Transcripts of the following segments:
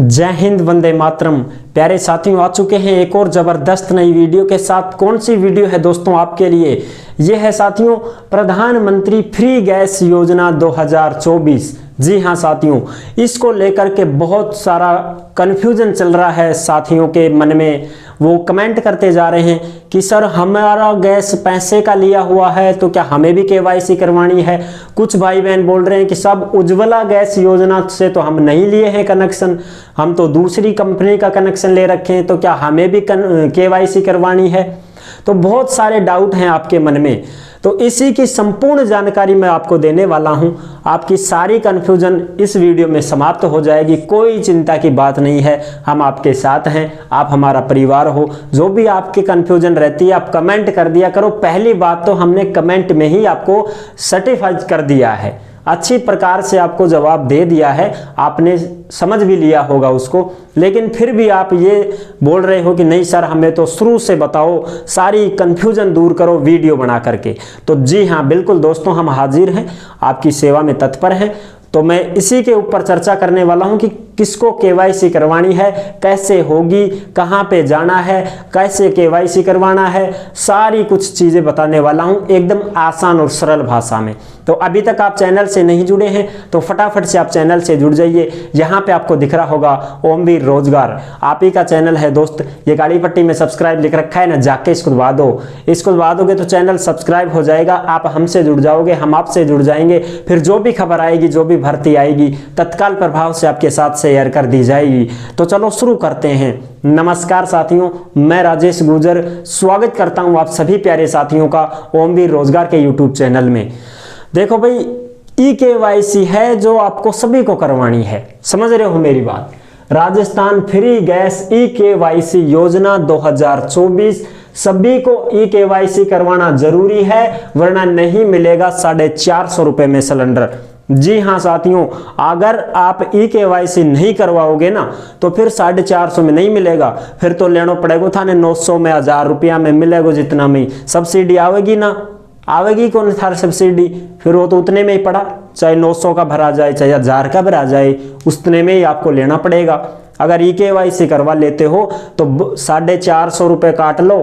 जय हिंद, वंदे मातरम। प्यारे साथियों, आ चुके हैं एक और जबरदस्त नई वीडियो के साथ। कौन सी वीडियो है दोस्तों आपके लिए? यह है साथियों प्रधानमंत्री फ्री गैस योजना 2024। जी हाँ साथियों, इसको लेकर के बहुत सारा कन्फ्यूजन चल रहा है साथियों के मन में। वो कमेंट करते जा रहे हैं कि सर हमारा गैस पैसे का लिया हुआ है तो क्या हमें भी केवाईसी करवानी है। कुछ भाई बहन बोल रहे हैं कि सब उज्ज्वला गैस योजना से तो हम नहीं लिए हैं कनेक्शन, हम तो दूसरी कंपनी का कनेक्शन ले रखे हैं, तो क्या हमें भी केवाईसी करवानी है। तो बहुत सारे डाउट हैं आपके मन में, तो इसी की संपूर्ण जानकारी मैं आपको देने वाला हूं। आपकी सारी कंफ्यूजन इस वीडियो में समाप्त हो जाएगी। कोई चिंता की बात नहीं है, हम आपके साथ हैं, आप हमारा परिवार हो। जो भी आपकी कंफ्यूजन रहती है आप कमेंट कर दिया करो। पहली बात तो हमने कमेंट में ही आपको सर्टिफाइड कर दिया है, अच्छी प्रकार से आपको जवाब दे दिया है, आपने समझ भी लिया होगा उसको। लेकिन फिर भी आप ये बोल रहे हो कि नहीं सर हमें तो शुरू से बताओ, सारी कंफ्यूजन दूर करो वीडियो बना करके। तो जी हाँ बिल्कुल दोस्तों, हम हाजिर हैं, आपकी सेवा में तत्पर हैं। तो मैं इसी के ऊपर चर्चा करने वाला हूं कि किसको केवाईसी करवानी है, कैसे होगी, कहां पे जाना है, कैसे केवाईसी करवाना है, सारी कुछ चीजें बताने वाला हूं एकदम आसान और सरल भाषा में। तो अभी तक आप चैनल से नहीं जुड़े हैं तो फटाफट से आप चैनल से जुड़ जाइए। यहाँ पे आपको दिख रहा होगा ओमवीर रोजगार, आप ही का चैनल है दोस्त। ये काली पट्टी में सब्सक्राइब लिख रखा है ना, जाके इसको दबा दो। इसको दबा दोगे तो चैनल सब्सक्राइब हो जाएगा, आप हमसे जुड़ जाओगे, हम आपसे जुड़ जाएंगे। फिर जो भी खबर आएगी, जो भी भर्ती आएगी, तत्काल प्रभाव से आपके साथ शेयर कर दी जाएगी। तो चलो शुरू करते हैं। नमस्कार साथियों, मैं राजेश गुर्जर स्वागत करता हूं आप सभी प्यारे साथियों का ओमवीर रोजगार के यूट्यूब चैनल में। देखो भाई, ई केवाईसी है जो आपको सभी को करवानी है, समझ रहे हो मेरी बात। Rajasthan free gas e KYC योजना 2024, सभी को ई केवाईसी करवाना जरूरी है, वरना नहीं मिलेगा 450 रुपए में सिलेंडर। जी हाँ साथियों, अगर आप ई केवाईसी नहीं करवाओगे ना तो फिर 450 में नहीं मिलेगा, फिर तो लेना पड़ेगा थाने 900 में, 1000 रुपया में मिलेगा। जितना में सब्सिडी आवेगी ना, आवेगी कौन थार सब्सिडी, फिर वो तो उतने में ही पड़ा, चाहे 900 का भरा जाए चाहे 1000 का भरा जाए, उतने में ही आपको लेना पड़ेगा। अगर ई केवाईसी करवा लेते हो तो 450 रुपये काट लो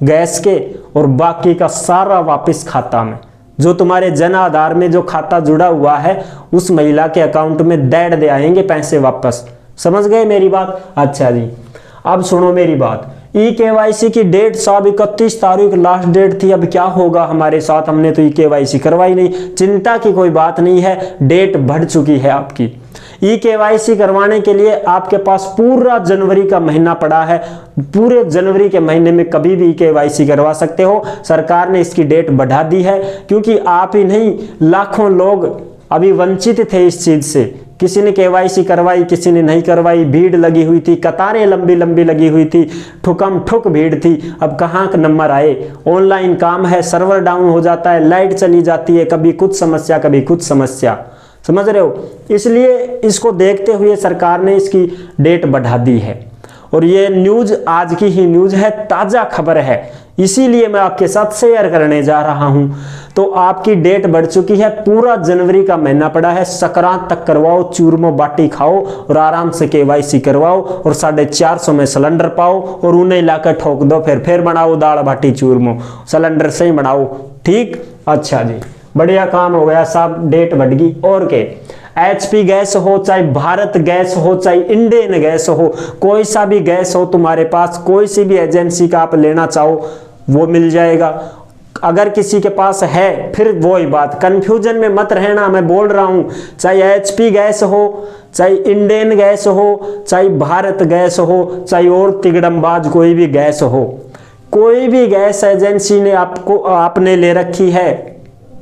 गैस के, और बाकी का सारा वापस खाता में, जो तुम्हारे जन आधार में जो खाता जुड़ा हुआ है उस महिला के अकाउंट में दे आएंगे पैसे वापस। समझ गए मेरी बात? अच्छा जी, अब सुनो मेरी बात। ई केवाईसी की डेट साहब 31 तारीख लास्ट डेट थी। अब क्या होगा हमारे साथ, हमने तो ई केवाईसी करवाई नहीं। चिंता की कोई बात नहीं है, डेट बढ़ चुकी है आपकी। ई केवाईसी करवाने के लिए आपके पास पूरा जनवरी का महीना पड़ा है। पूरे जनवरी के महीने में कभी भी ई केवाईसी करवा सकते हो। सरकार ने इसकी डेट बढ़ा दी है क्योंकि आप ही नहीं, लाखों लोग अभी वंचित थे इस चीज से। किसी ने केवाईसी करवाई, किसी ने नहीं करवाई, भीड़ लगी हुई थी, कतारें लंबी लंबी लगी हुई थी, ठुकम ठुक भीड़ थी। अब कहाँ का नंबर आए, ऑनलाइन काम है, सर्वर डाउन हो जाता है, लाइट चली जाती है, कभी कुछ समस्या कभी कुछ समस्या, समझ रहे हो। इसलिए इसको देखते हुए सरकार ने इसकी डेट बढ़ा दी है, और ये न्यूज आज की ही न्यूज है, ताजा खबर है, इसीलिए मैं आपके साथ शेयर करने जा रहा हूं। तो आपकी डेट बढ़ चुकी है, पूरा जनवरी का महीना पड़ा है। संक्रांत तक करवाओ, चूरमो बाटी खाओ और आराम से केवाईसी करवाओ, और 450 में सिलेंडर पाओ, और उन्हें लाकर ठोक दो। फिर बनाओ दाल बाटी चूरमो, सिलेंडर से ही बनाओ। ठीक, अच्छा जी, बढ़िया काम हो गया साहब, डेट बढ़ गई। और के HP गैस हो, चाहे भारत गैस हो, चाहे इंडियन गैस हो, कोई सा भी गैस हो तुम्हारे पास, कोई सी भी एजेंसी का आप लेना चाहो वो मिल जाएगा। अगर किसी के पास है, फिर वो ही बात, कंफ्यूजन में मत रहना। मैं बोल रहा हूं, चाहे HP गैस हो, चाहे इंडियन गैस हो, चाहे भारत गैस हो, चाहे और तिगड़मबाज कोई भी गैस हो, कोई भी गैस एजेंसी ने आपने ले रखी है,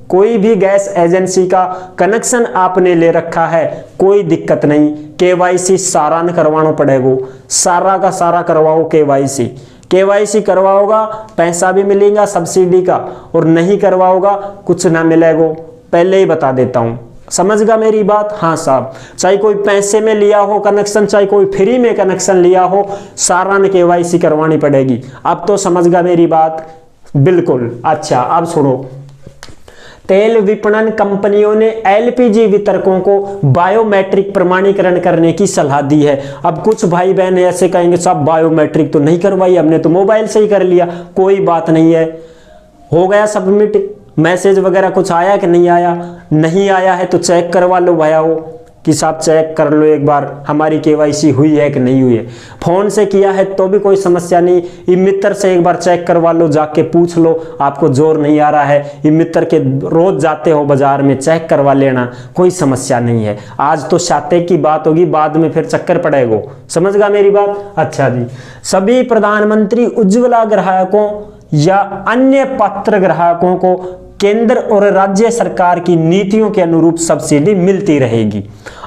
कोई भी गैस एजेंसी का कनेक्शन आपने ले रखा है, कोई दिक्कत नहीं। केवाईसी सारा न करवाना पड़ेगा, सारा का सारा करवाओ केवाईसी। केवाईसी करवाओगा पैसा भी मिलेगा सब्सिडी का, और नहीं करवाओगा कुछ ना मिलेगा, पहले ही बता देता हूं। समझ गा मेरी बात? हाँ साहब, चाहे कोई पैसे में लिया हो कनेक्शन, चाहे कोई फ्री में कनेक्शन लिया हो, सारा ने केवाईसी करवानी पड़ेगी। अब तो समझ गा मेरी बात? बिल्कुल। अच्छा अब सुनो, तेल विपणन कंपनियों ने एलपीजी वितरकों को बायोमेट्रिक प्रमाणीकरण करने की सलाह दी है। अब कुछ भाई बहन ऐसे कहेंगे साहब बायोमेट्रिक तो नहीं करवाई, हमने तो मोबाइल से ही कर लिया। कोई बात नहीं है, हो गया सबमिट, मैसेज वगैरह कुछ आया कि नहीं आया? नहीं आया है तो चेक करवा लो भैया वो कि साहब चेक कर लो एक बार हमारी केवाईसी हुई है कि नहीं हुई है। फोन से किया है तो भी कोई समस्या नहीं, ई मित्र से एक बार चेक करवा लो, जाके पूछ लो, आपको जोर नहीं आ रहा है, ई मित्र के रोज जाते हो बाजार में, चेक करवा लेना, कोई समस्या नहीं है। आज तो शाते की बात होगी, बाद में फिर चक्कर पड़ेगा। समझ गया मेरी बात? अच्छा जी, सभी प्रधानमंत्री उज्ज्वला ग्राहकों या अन्य पात्र ग्राहकों को केंद्र और राज्य सरकार की नीतियों के अनुरूप सब्सिडी मिलती रहेगी।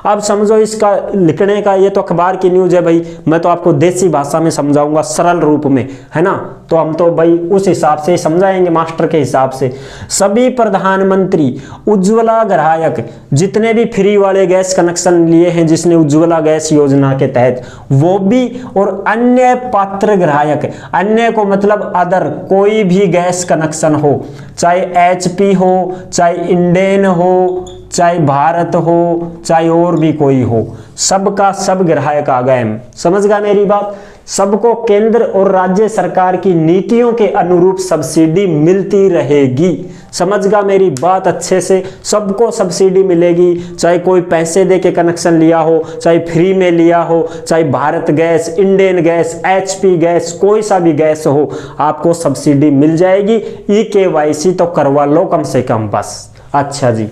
अब समझो इसका लिखने का, ये तो अखबार की न्यूज है भाई, मैं तो आपको देसी भाषा में समझाऊंगा, सरल रूप में, है ना? तो हम तो भाई उस हिसाब से समझाएंगे, मास्टर के हिसाब से। सभी प्रधानमंत्री उज्ज्वला ग्राहक जितने भी फ्री वाले गैस कनेक्शन लिए हैं, जिसने उज्ज्वला गैस योजना के तहत, वो भी, और अन्य पात्र ग्राहक, अन्य को मतलब अदर, कोई भी गैस कनेक्शन हो, चाहे एचपी हो, चाहे इंडेन हो, चाहे भारत हो, चाहे और भी कोई हो, सबका सब ग्राहक आ गए। समझ गया मेरी बात? सबको केंद्र और राज्य सरकार की नीतियों के अनुरूप सब्सिडी मिलती रहेगी। समझ गया मेरी बात अच्छे से? सबको सब्सिडी मिलेगी, चाहे कोई पैसे दे के कनेक्शन लिया हो, चाहे फ्री में लिया हो, चाहे Bharat gas, Indane gas, HP gas, कोई सा भी गैस हो, आपको सब्सिडी मिल जाएगी। ई केवाईसी तो करवा लो कम से कम बस। अच्छा जी,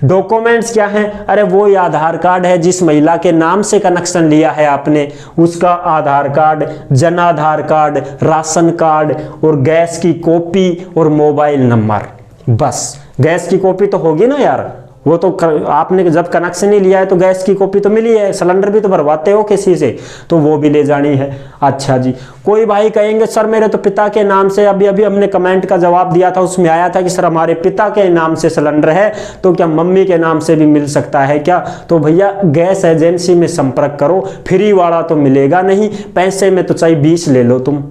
डॉक्यूमेंट्स क्या हैं? अरे वो ही आधार कार्ड है, जिस महिला के नाम से कनेक्शन लिया है आपने, उसका आधार card, Jan Aadhaar card, ration card और गैस की कॉपी और मोबाइल नंबर। बस गैस की कॉपी तो होगी ना यार, वो तो आपने जब कनेक्शन ही लिया है तो गैस की कॉपी तो मिली है, सिलेंडर भी तो भरवाते हो किसी से, तो वो भी ले जानी है। अच्छा जी, कोई भाई कहेंगे सर मेरे तो पिता के नाम से, अभी अभी हमने कमेंट का जवाब दिया था, उसमें आया था कि सर हमारे पिता के नाम से सिलेंडर है, तो क्या मम्मी के नाम से भी मिल सकता है क्या? तो भैया गैस एजेंसी में संपर्क करो, फ्री वाला तो मिलेगा नहीं, पैसे में तो चाहे 20 ले लो तुम।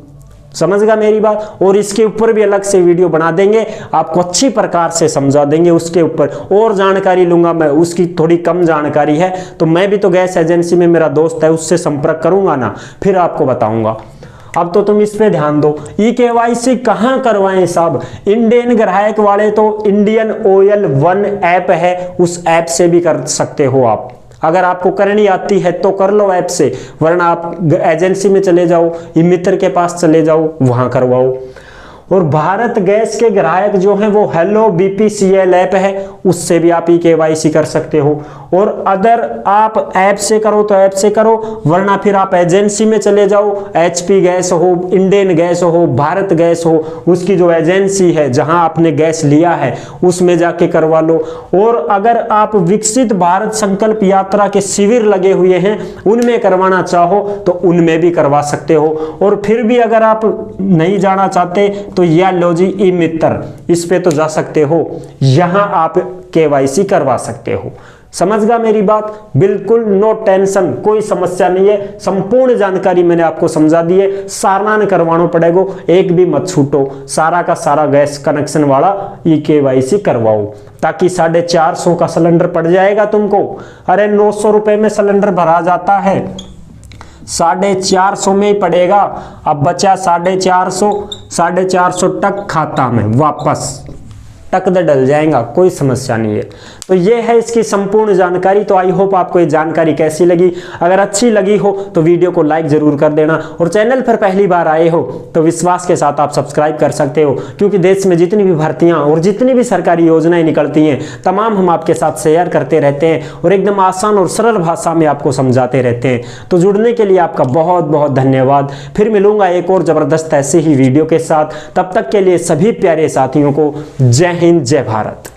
समझ गया मेरी बात? और इसके ऊपर भी अलग से वीडियो बना देंगे, आपको अच्छी प्रकार से समझा देंगे, उसके ऊपर और जानकारी लूंगा मैं, उसकी थोड़ी कम जानकारी है, तो मैं भी तो गैस एजेंसी में मेरा दोस्त है, उससे संपर्क करूंगा ना, फिर आपको बताऊंगा। अब तो तुम इस पे ध्यान दो। ई केवाईसी कहां करवाएं साहब? इंडियन ग्राहक वाले तो इंडियन ऑयल वन ऐप है, उस ऐप से भी कर सकते हो आप। अगर आपको करनी आती है तो कर लो ऐप से, वरना आप एजेंसी में चले जाओ, ई मित्र के पास चले जाओ, वहां करवाओ। और भारत गैस के ग्राहक जो हैं वो हेलो बीपीसीएल ऐप है, उससे भी आप ई केवाईसी कर सकते हो। और अदर आप ऐप से करो तो ऐप से करो, वरना फिर आप एजेंसी में चले जाओ, एचपी गैस हो, इंडेन गैस हो, भारत गैस हो, उसकी जो एजेंसी है जहां आपने गैस लिया है उसमें जाके करवा लो। और अगर आप विकसित भारत संकल्प यात्रा के शिविर लगे हुए हैं उनमें करवाना चाहो तो उनमें भी करवा सकते हो। और फिर भी अगर आप नहीं जाना चाहते तो या लो जी ई मित्र, इस पे तो जा सकते हो, यहां आप केवाईसी करवा सकते हो। समझ गया मेरी बात? बिल्कुल नो टेंशन, कोई समस्या नहीं है, संपूर्ण जानकारी मैंने आपको समझा दी है। सारना न करवाना पड़ेगा, एक भी मत छूटो, सारा का सारा गैस कनेक्शन वाला ई केवाईसी करवाओ, ताकि 450 का सिलेंडर पड़ जाएगा तुमको। अरे 900 रुपए में सिलेंडर भरा जाता है, 450 में ही पड़ेगा। अब बचा 450 टक खाता में वापस टक दे डल जाएगा, कोई समस्या नहीं है। तो ये है इसकी संपूर्ण जानकारी। तो आई होप आपको ये जानकारी कैसी लगी। अगर अच्छी लगी हो तो वीडियो को लाइक जरूर कर देना, और चैनल पर पहली बार आए हो तो विश्वास के साथ आप सब्सक्राइब कर सकते हो, क्योंकि देश में जितनी भी भर्तियां और जितनी भी सरकारी योजनाएं निकलती हैं तमाम हम आपके साथ शेयर करते रहते हैं और एकदम आसान और सरल भाषा में आपको समझाते रहते हैं। तो जुड़ने के लिए आपका बहुत बहुत धन्यवाद। फिर मिलूंगा एक और जबरदस्त ऐसे ही वीडियो के साथ। तब तक के लिए सभी प्यारे साथियों को जय हिंद, जय भारत।